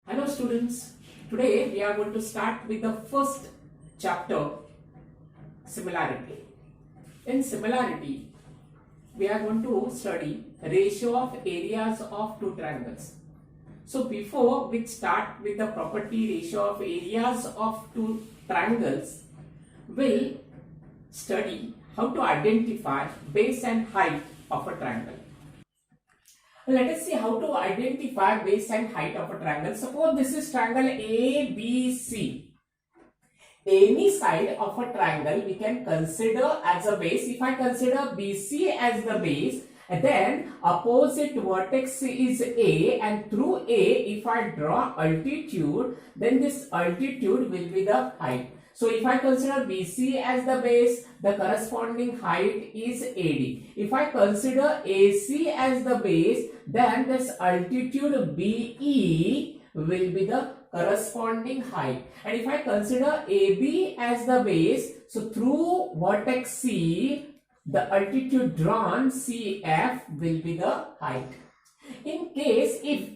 Hello students, today we are going to start with the first chapter, similarity. In similarity, we are going to study ratio of areas of two triangles. So before we start with the property ratio of areas of two triangles, we'll study how to identify base and height of a triangle. Let us see how to identify base and height of a triangle. Suppose this is triangle ABC. Any side of a triangle we can consider as a base. If I consider BC as the base, then opposite vertex is A, and through A if I draw altitude, then this altitude will be the height. So if I consider BC as the base, the corresponding height is AD. If I consider AC as the base, then this altitude BE will be the corresponding height. And if I consider AB as the base, so through vertex C, the altitude drawn CF will be the height. In case if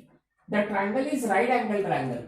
the triangle is right angle triangle,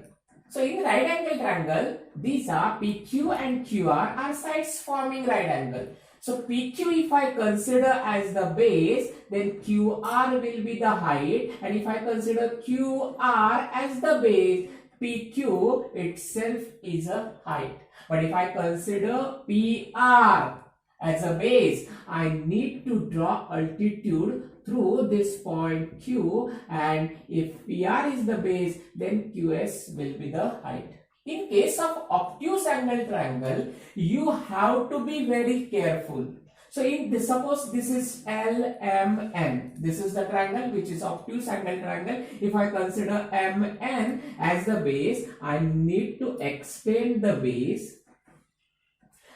so in right angle triangle, these are PQ and QR are sides forming right angle. So PQ if I consider as the base, then QR will be the height, and if I consider QR as the base, PQ itself is a height. But if I consider PR as a base, I need to draw altitude through this point Q, and if PR is the base, then QS will be the height. In case of obtuse angle triangle, you have to be very careful. So in this, suppose this is LMN. This is the triangle which is obtuse angle triangle. If I consider MN as the base, I need to extend the base.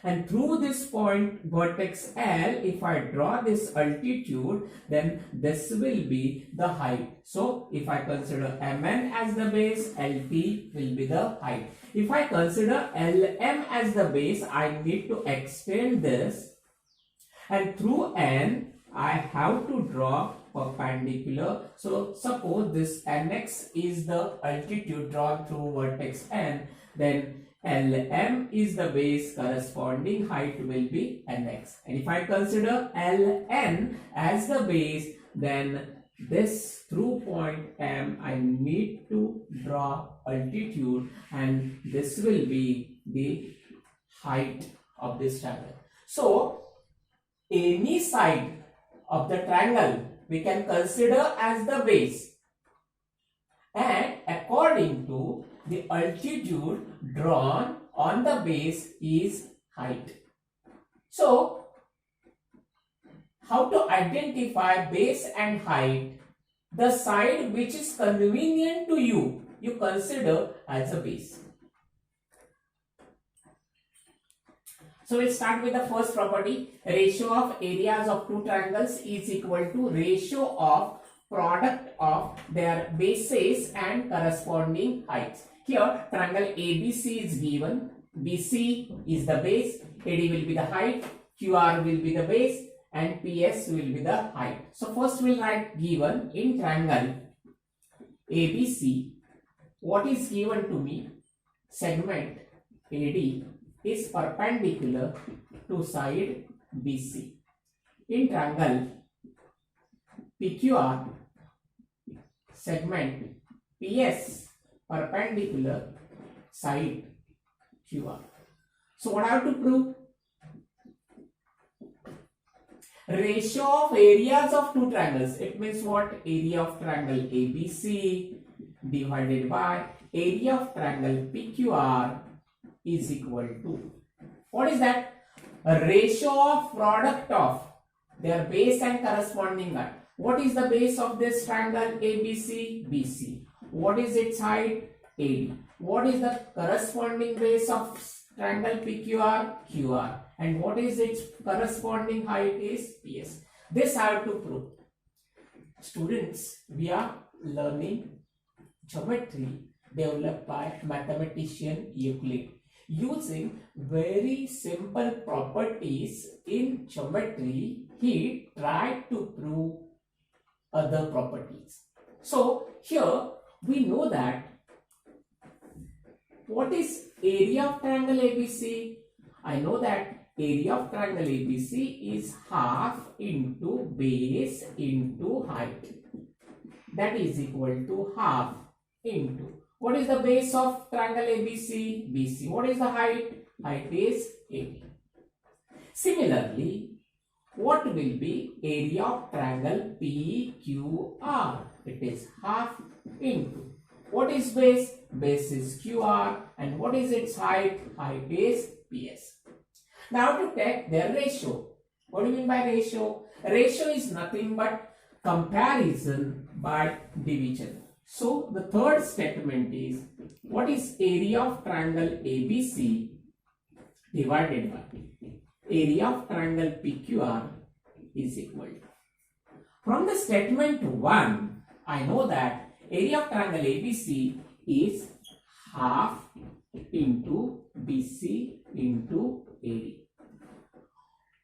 And through this point vertex L, if I draw this altitude, then this will be the height. So if I consider MN as the base, LT will be the height. If I consider LM as the base, I need to extend this, and through N I have to draw perpendicular. So suppose this NX is the altitude drawn through vertex N, then LM is the base, corresponding height will be NX. And if I consider LN as the base, then this through point M I need to draw altitude, and this will be the height of this triangle. So any side of the triangle we can consider as the base, and according to the altitude drawn on the base is height. So how to identify base and height? The side which is convenient to you, you consider as a base. So we'll start with the first property. Ratio of areas of two triangles is equal to ratio of product of their bases and corresponding heights. Here triangle ABC is given. BC is the base, AD will be the height, QR will be the base, and PS will be the height. So first we'll write given in triangle ABC. What is given to me? Segment AD is perpendicular to side BC. In triangle PQR, segment PS perpendicular side QR. So what I have to prove? Ratio of areas of two triangles. It means what? Area of triangle ABC divided by area of triangle PQR is equal to, what is that? A ratio of product of their base and corresponding height. What is the base of this triangle ABC? BC. What is its height? AD. What is the corresponding base of triangle PQR? QR. And what is its corresponding height is PS. This I have to prove. Students, we are learning geometry developed by mathematician Euclid. Using very simple properties in geometry, he tried to prove other properties. So here we know that what is area of triangle ABC? I know that area of triangle ABC is half into base into height. That is equal to half into. What is the base of triangle ABC? BC. What is the height? Height is AB. Similarly, what will be area of triangle PQR? It is half into. What is base? Base is QR. And what is its height? Height is PS. Now to take their ratio. What do you mean by ratio? Ratio is nothing but comparison by division. So the third statement is, what is area of triangle ABC divided by area of triangle PQR is equal to. From the statement 1, I know that area of triangle ABC is half into BC into AD.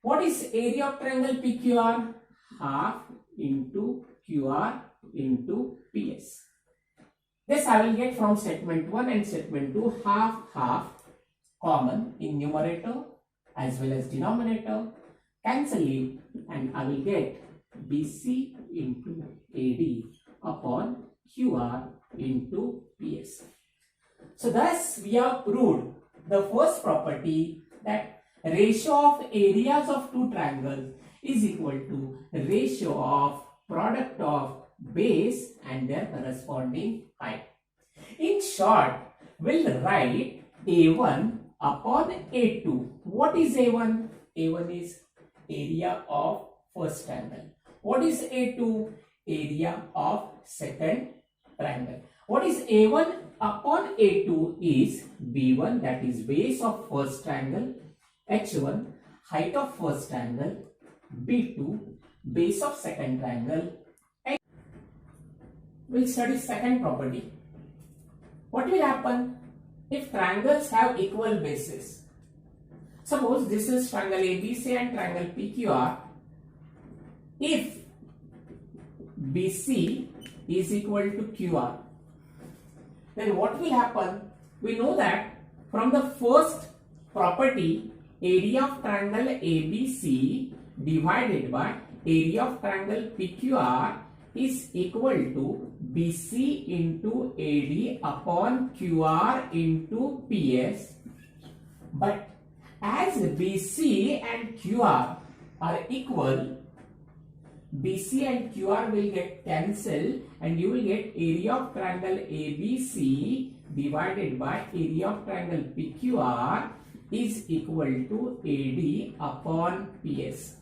What is area of triangle PQR? Half into QR into PS. This I will get from statement 1 and statement 2, half common in numerator as well as denominator. Cancel it and I will get BC into AD upon QR into PS. So thus we have proved the first property, that ratio of areas of two triangles is equal to ratio of product of base and their corresponding height. In short, we'll write A1 upon A2. What is A1? A1 is area of first triangle. What is A2? Area of second triangle. What is A1 upon A2 is B1, that is base of first triangle, H1 height of first triangle, B2 base of second triangle. We'll study second property. What will happen if triangles have equal bases? Suppose this is triangle ABC and triangle PQR. If BC is equal to QR, then what will happen? We know that from the first property, area of triangle ABC divided by area of triangle PQR is equal to BC into AD upon QR into PS. But as BC and QR are equal, BC and QR will get cancelled and you will get area of triangle ABC divided by area of triangle PQR is equal to AD upon PS.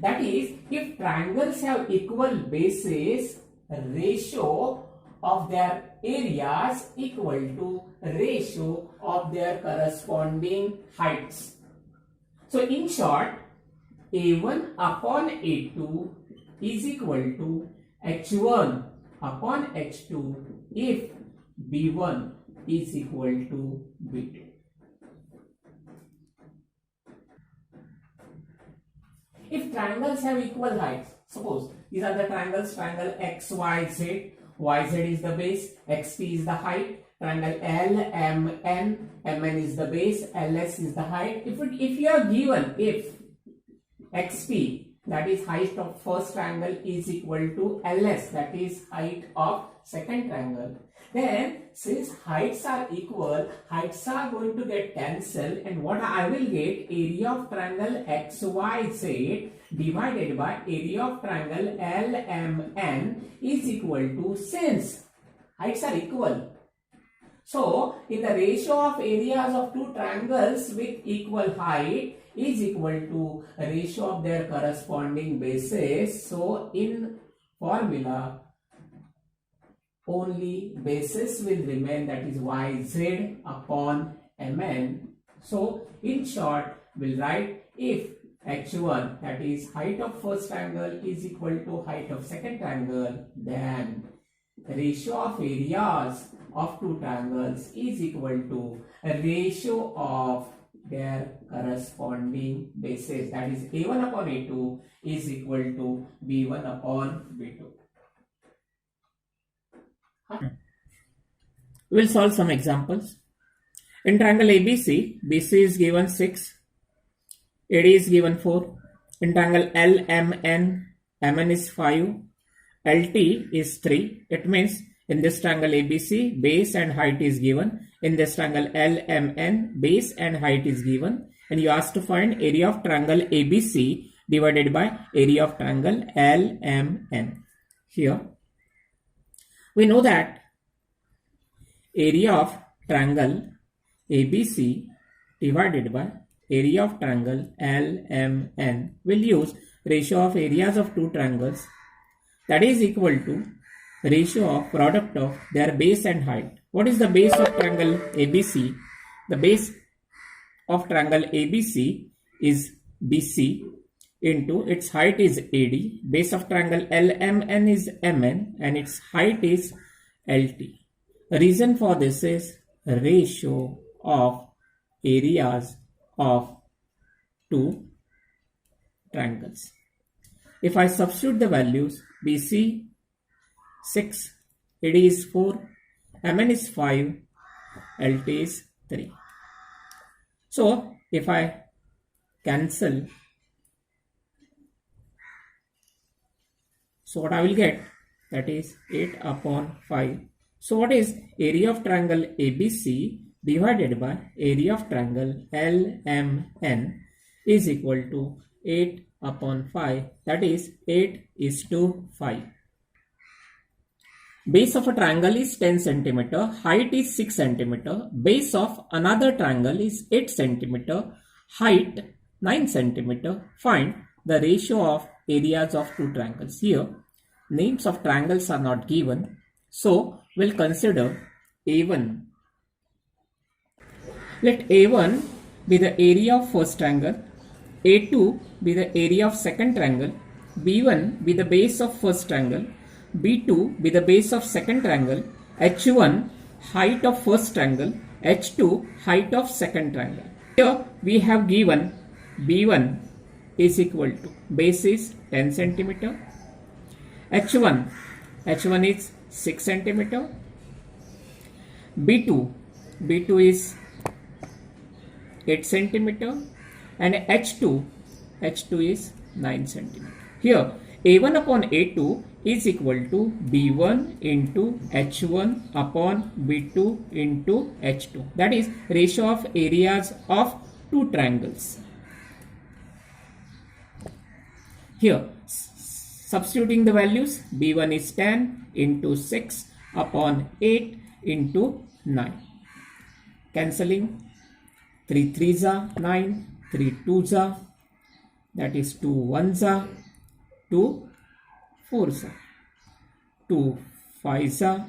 That is, if triangles have equal bases, ratio of their areas equal to ratio of their corresponding heights. So in short, A1 upon A2 is equal to H1 upon H2 if B1 is equal to B2. If triangles have equal heights, suppose these are the triangles, triangle XYZ, YZ is the base, XT is the height, triangle LMN, MN is the base, LS is the height. If you are given, if XT, that is height of first triangle, is equal to LS, that is height of second triangle, then since heights are equal, heights are going to get cancelled, and what I will get, area of triangle XYZ divided by area of triangle LMN is equal to, since heights are equal, so in the ratio of areas of two triangles with equal height is equal to ratio of their corresponding bases. So in formula, only bases will remain, that is YZ upon MN. So in short, we'll write, if H1, that is height of first triangle, is equal to height of second triangle, then the ratio of areas of two triangles is equal to a ratio of their corresponding bases, that is A1 upon A2 is equal to B1 upon B2. We'll solve some examples. In triangle ABC, BC is given 6, AD is given 4. In triangle LMN, MN is 5, LT is 3. It means in this triangle ABC, base and height is given. In this triangle LMN, base and height is given. And you asked to find area of triangle ABC divided by area of triangle LMN. Here, we know that area of triangle ABC divided by area of triangle LMN will use ratio of areas of two triangles, that is equal to ratio of product of their base and height. What is the base of triangle ABC? The base of triangle ABC is BC into its height is AD. Base of triangle LMN is MN and its height is LT. The reason for this is ratio of areas of two triangles. If I substitute the values, BC 6, AD is 4, MN is 5, LT is 3. So if I cancel, so what I will get, that is 8 upon 5. So what is area of triangle ABC divided by area of triangle LMN is equal to 8 upon 5, that is 8 is to 5. Base of a triangle is 10 centimeter, height is 6 centimeter, base of another triangle is 8 centimeter, height 9 centimeter. Find the ratio of areas of two triangles. Here, names of triangles are not given, so we'll consider A1. Let A1 be the area of first triangle, A2 be the area of second triangle, B1 be the base of first triangle, B2 be the base of second triangle, H1 height of first triangle, H2 height of second triangle. Here we have given B1 is equal to base is 10 centimeter, H1 is 6 centimeter, B2 is 8 centimeter and H2 is 9 centimeter. Here A1 upon A2 is equal to B1 into H1 upon B2 into H2. That is ratio of areas of two triangles. Here substituting the values, B1 is 10 into 6 upon 8 into 9. Cancelling, 3 3s are 9, 3 2s are, that is 2 1s are, 2 4s are, 2 5s are,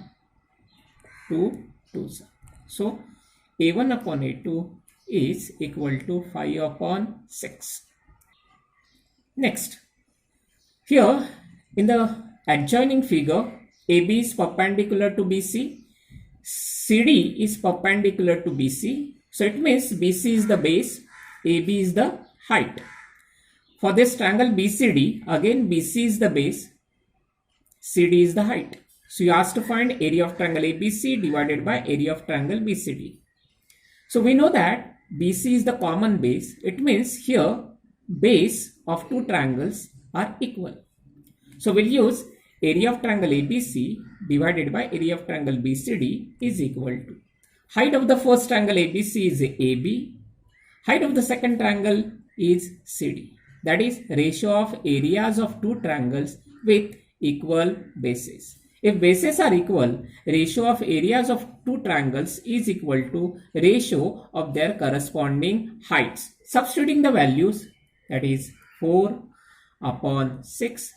2 2s are. So A1 upon A2 is equal to 5 upon 6. Next, here in the adjoining figure, AB is perpendicular to BC, CD is perpendicular to BC. So it means BC is the base, AB is the height. For this triangle BCD, again BC is the base, CD is the height. So you asked to find area of triangle ABC divided by area of triangle BCD. So we know that BC is the common base. It means here base of two triangles are equal. So we'll use area of triangle ABC divided by area of triangle BCD is equal to height of the first triangle ABC is AB, height of the second triangle is CD. That is ratio of areas of two triangles with equal bases. If bases are equal, ratio of areas of two triangles is equal to ratio of their corresponding heights. Substituting the values, that is 4 upon 6,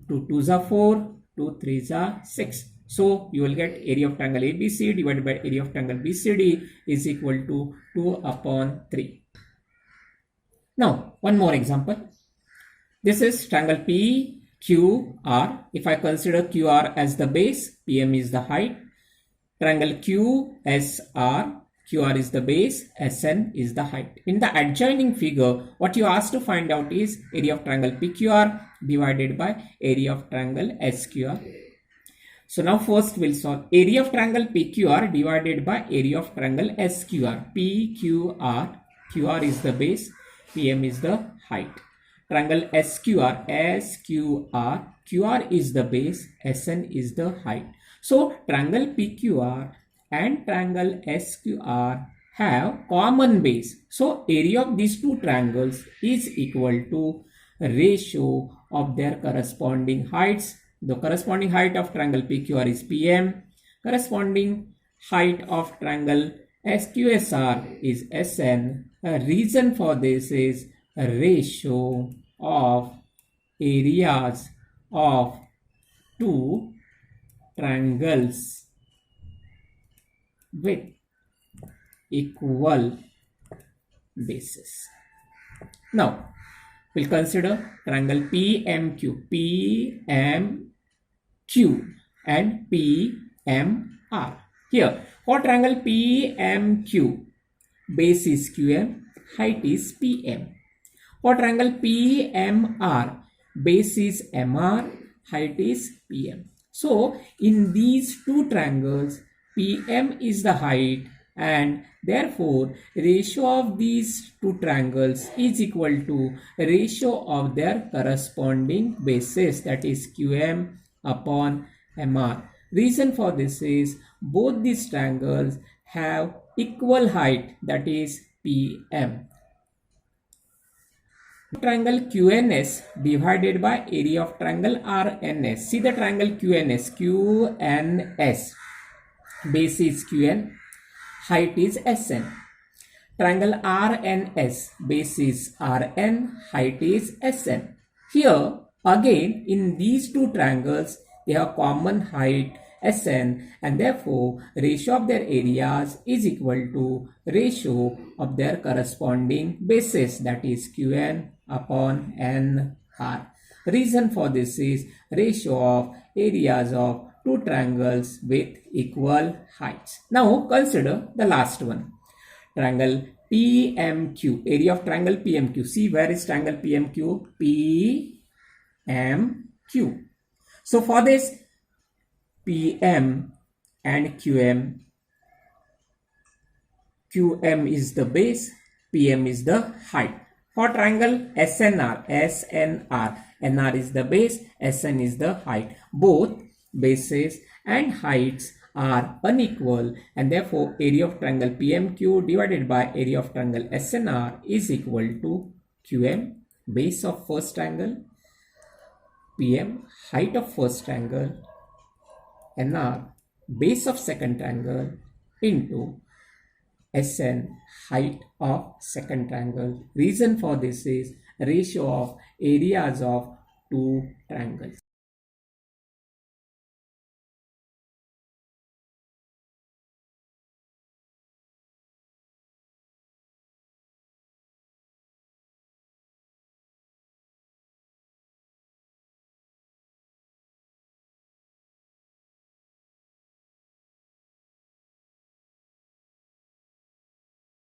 2 2s are 4, 2 3s are 6. So you will get area of triangle ABC divided by area of triangle BCD is equal to 2 upon 3. Now one more example. This is triangle PQR. If I consider QR as the base, PM is the height. Triangle QSR, QR is the base, SN is the height. In the adjoining figure, what you asked to find out is area of triangle PQR divided by area of triangle SQR. So now first we'll solve area of triangle PQR divided by area of triangle SQR. PQR, QR is the base, PM is the height. Triangle SQR, QR is the base, SN is the height. So triangle PQR and triangle SQR have common base. So area of these two triangles is equal to ratio of their corresponding heights. The corresponding height of triangle PQR is PM. Corresponding height of triangle SQSR is SN. A reason for this is a ratio of areas of two triangles with equal bases. Now, we'll consider triangle PMQ, and PMR. Here, for triangle PMQ, base is QM, height is PM. For triangle PMR, base is MR, height is PM. So, in these two triangles, PM is the height and therefore ratio of these two triangles is equal to ratio of their corresponding bases, that is QM upon MR. Reason for this is both these triangles have equal height, that is PM. Triangle QNS divided by area of triangle RNS. See the triangle QNS, base is QN, height is SN. Triangle RNS, base is RN, height is SN. Here again in these two triangles they have common height SN and therefore ratio of their areas is equal to ratio of their corresponding bases, that is QN upon NR. Reason for this is ratio of areas of two triangles with equal heights. Now consider the last one. Triangle PMQ, area of triangle PMQ. See where is triangle PMQ? PMQ. So for this PM and QM, QM is the base, PM is the height. For triangle SNR, NR is the base, SN is the height. Both bases and heights are unequal and therefore area of triangle PMQ divided by area of triangle SNR is equal to QM, base of first triangle, PM, height of first triangle, NR, base of second triangle, into SN, height of second triangle. Reason for this is ratio of areas of two triangles.